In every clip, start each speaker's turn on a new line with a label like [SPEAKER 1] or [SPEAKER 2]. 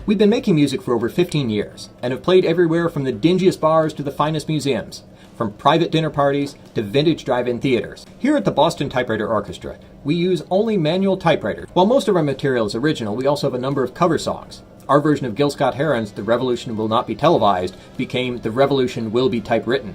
[SPEAKER 1] We've been making music for over 15 years, and have played everywhere from the dingiest bars to the finest museums, from private dinner parties to vintage drive-in theaters. Here at the Boston Typewriter Orchestra, we use only manual typewriters. While most of our material is original, we also have a number of cover songs. Our version of Gil Scott-Heron's The Revolution Will Not Be Televised became The Revolution Will Be Typewritten.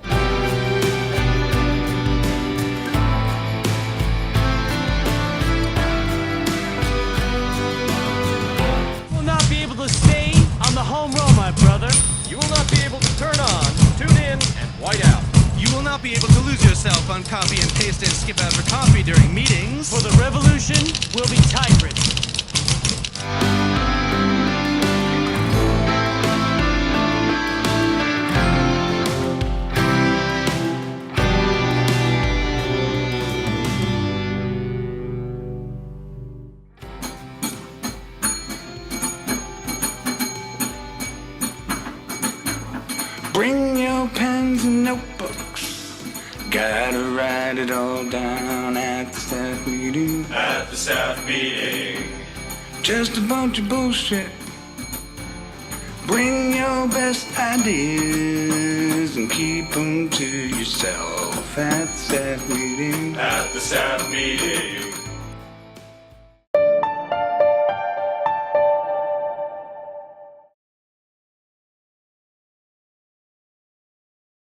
[SPEAKER 2] Stay on the home row, my brother.
[SPEAKER 3] You will not be able to turn on, tune in, and white out.
[SPEAKER 4] You will not be able to lose yourself on copy and paste and skip out for coffee during meetings.
[SPEAKER 2] For the revolution will be typewritten.
[SPEAKER 5] Bring your pens and notebooks. Gotta write it all down at the staff meeting.
[SPEAKER 3] At the staff meeting.
[SPEAKER 5] Just a bunch of bullshit. Bring your best ideas and keep them to yourself at the staff meeting.
[SPEAKER 3] At the staff meeting.